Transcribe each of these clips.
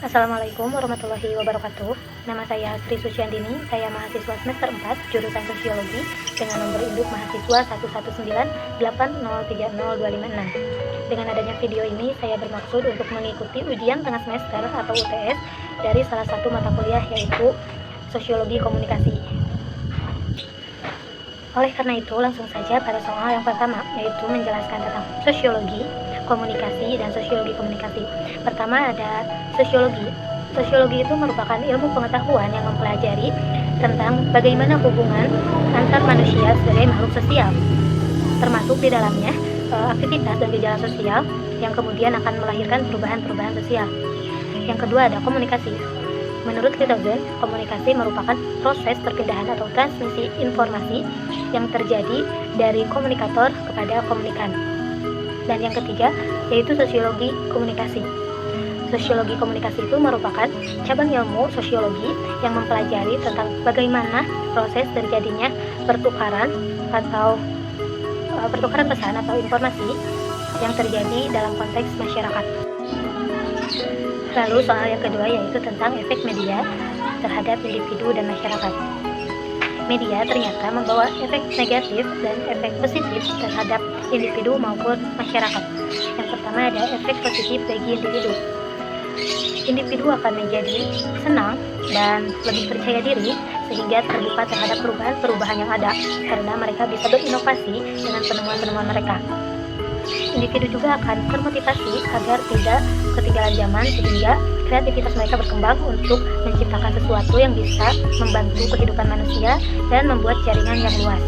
Assalamualaikum warahmatullahi wabarakatuh. Nama saya Sri Suciandini, saya mahasiswa semester 4, jurusan Sosiologi, dengan nomor induk mahasiswa 11980302556. Dengan adanya video ini, saya bermaksud untuk mengikuti ujian tengah semester atau UTS dari salah satu mata kuliah, yaitu Sosiologi Komunikasi. Oleh karena itu, langsung saja pada soal yang pertama, yaitu menjelaskan tentang sosiologi komunikasi dan sosiologi komunikasi. Pertama ada sosiologi. Sosiologi itu merupakan ilmu pengetahuan yang mempelajari tentang bagaimana hubungan antar manusia sebagai makhluk sosial, termasuk di dalamnya aktivitas dan gejala sosial yang kemudian akan melahirkan perubahan-perubahan sosial. Yang kedua ada komunikasi. Menurut Litausen, komunikasi merupakan proses perpindahan atau transmisi informasi yang terjadi dari komunikator kepada komunikan. Dan yang ketiga yaitu sosiologi komunikasi. Sosiologi komunikasi itu merupakan cabang ilmu sosiologi yang mempelajari tentang bagaimana proses terjadinya pertukaran pesan atau informasi yang terjadi dalam konteks masyarakat. Lalu soal yang kedua yaitu tentang efek media terhadap individu dan masyarakat. Media ternyata membawa efek negatif dan efek positif terhadap individu maupun masyarakat. Yang pertama ada efek positif bagi individu. Individu akan menjadi senang dan lebih percaya diri sehingga terbuka terhadap perubahan-perubahan yang ada karena mereka bisa berinovasi dengan penemuan-penemuan mereka. Individu juga akan termotivasi agar tidak ketinggalan zaman sehingga kreativitas mereka berkembang untuk menciptakan sesuatu yang bisa membantu kehidupan manusia dan membuat jaringan yang luas.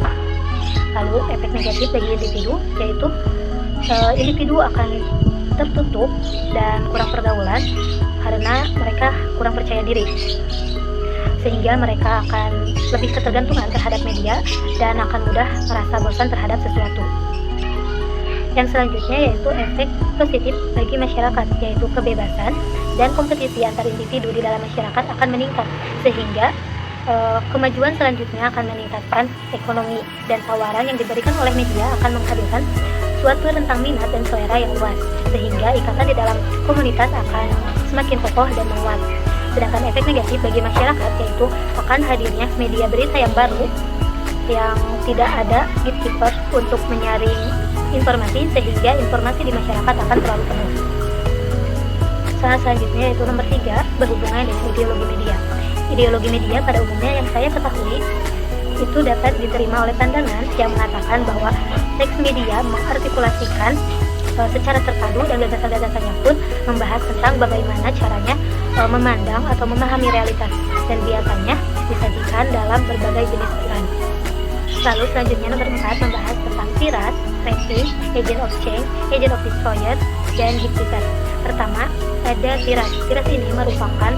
Lalu efek negatif bagi individu yaitu individu akan tertutup dan kurang pergaulan karena mereka kurang percaya diri, sehingga mereka akan lebih ketergantungan terhadap media dan akan mudah merasa bosan terhadap sesuatu. Yang selanjutnya yaitu efek positif bagi masyarakat, yaitu kebebasan dan kompetisi antar individu di dalam masyarakat akan meningkat, sehingga kemajuan selanjutnya akan meningkatkan ekonomi, dan tawaran yang diberikan oleh media akan menghadirkan suatu rentang minat dan selera yang luas, sehingga ikatan di dalam komunitas akan semakin kokoh dan menguat. Sedangkan efek negatif bagi masyarakat yaitu akan hadirnya media berita yang baru yang tidak ada gatekeeper untuk menyaring informasi, sehingga informasi di masyarakat akan terlalu penuh. Soal selanjutnya yaitu nomor 3, berhubungan dengan ideologi media. Ideologi media pada umumnya yang saya ketahui itu dapat diterima oleh pandangan yang mengatakan bahwa teks media mengartikulasikan secara terpadu dan gagasan-gagasannya pun membahas tentang bagaimana caranya memandang atau memahami realitas, dan biasanya disajikan dalam berbagai jenis peran. Lalu selanjutnya nomor 4 membahas tentang tiras, rating, agent of change, agent of destroyer, dan gatekeeper. Pertama, ada tiras. Tiras ini merupakan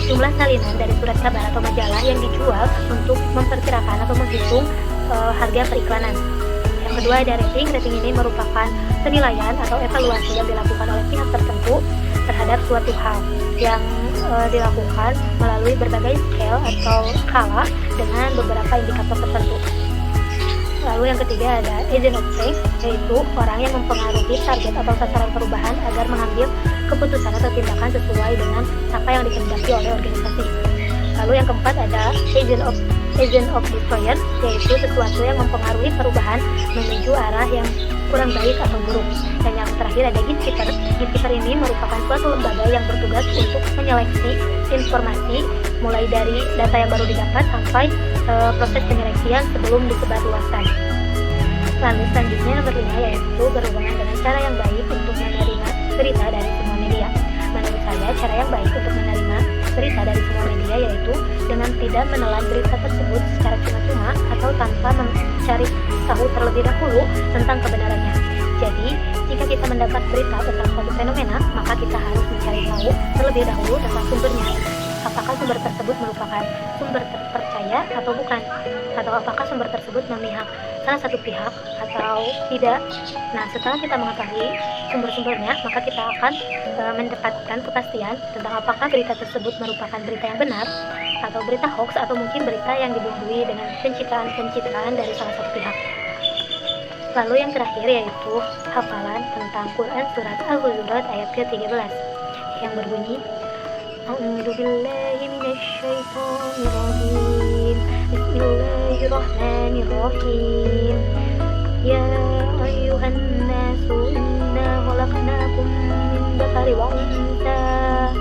jumlah salinan dari surat kabar atau majalah yang dijual untuk memperkirakan atau menghitung harga periklanan. Yang kedua ada rating. Rating ini merupakan penilaian atau evaluasi yang dilakukan oleh pihak tertentu terhadap suatu hal yang dilakukan melalui berbagai scale atau skala dengan beberapa indikator tertentu. Lalu yang ketiga ada agent of change, yaitu orang yang mempengaruhi target atau sasaran perubahan agar mengambil keputusan atau tindakan sesuai dengan apa yang dikehendaki oleh organisasi. Lalu yang keempat ada agent of destroyer, yaitu sesuatu yang mempengaruhi perubahan menuju arah yang kurang baik atau buruk. Dan yang terakhir ada gatekeeper. Gatekeeper ini merupakan suatu lembaga yang bertugas untuk menyeleksi informasi mulai dari data yang baru didapat sampai proses penyeleksian sebelum disebarluaskan. Lalu selanjutnya nomor 5 yaitu berhubungan dengan cara yang baik untuk menerima berita dari semua media. Menurut saya cara yang baik untuk menerima berita dari semua media yaitu dengan tidak menelan berita tersebut secara cuma-cuma atau tanpa mencari tahu terlebih dahulu tentang kebenarannya. Jadi, jika kita mendapat berita tentang suatu fenomena, maka kita harus mencari tahu terlebih dahulu tentang sumbernya. Apakah sumber tersebut merupakan sumber terpercaya atau bukan? Atau apakah sumber tersebut memihak salah satu pihak atau tidak? Nah, setelah kita mengetahui sumber-sumbernya, maka kita akan mendapatkan kepastian tentang apakah berita tersebut merupakan berita yang benar atau berita hoax, atau mungkin berita yang dibumbui dengan pencitraan dari salah satu pihak. Lalu yang terakhir yaitu hafalan tentang Quran surat Al-Hujurat ayat ke-13 yang berbunyi, A'udzu billahi minasyaitonir rajim. Bismillahirrahmanirrahim. Ya ayyuhan nasu inna khalaqnakum min dzakari wa untha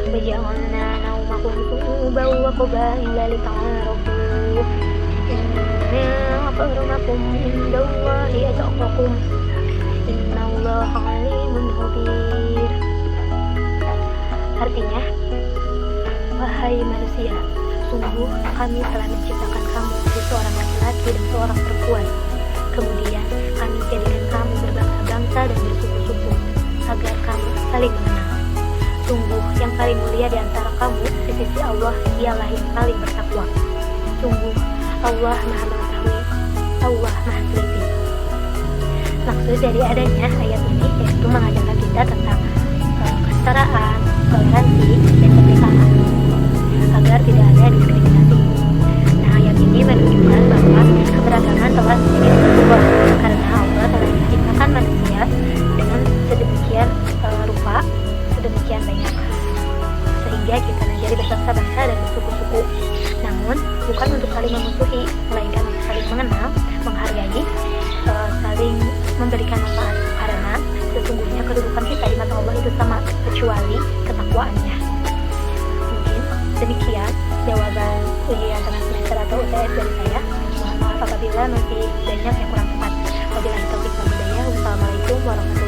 wa ja'alna nawmakum su'uban wa qabaila lita'arafu. Inna akramakum indallahi atqakum. Innallaha 'alimun khabir. Artinya, wahai manusia, sungguh kami telah menciptakan kamu dari seorang laki-laki dan seorang perempuan. Kemudian kami jadikan kamu berbangsa-bangsa dan bersuku-suku agar kamu saling mengenal. Sungguh yang paling mulia di antara kamu di sisi Allah ialah yang paling bertakwa. Sungguh Allah Maha Mengetahui, Allah Maha Teliti. Maksud dari adanya ayat ini yaitu mengajarkan kita tentang kesetaraan, toleransi, dan kebersamaan agar tidak ada diskriminasi. Nah, ayat ini menunjukkan bahwa keberagaman telah menjadi sebuah karena Allah telah menciptakan manusia dengan sedemikian rupa, sedemikian banyak, sehingga kita menjadi berbangsa-bangsa dan bersuku-suku. Namun bukan untuk saling memusuhi, melainkan untuk saling mengenal, menghargai, saling memberikan manfaat, karena sesungguhnya kedudukan kita di mata Allah itu sama kecuali ketakwaannya. Mungkin demikian jawaban ujian tengah semester atau UTS dari saya. Mohon maaf apabila masih banyak yang kurang tepat. Wabillahi taufiq wal hidayah. Wassalamualaikum warahmatullahi wabarakatuh.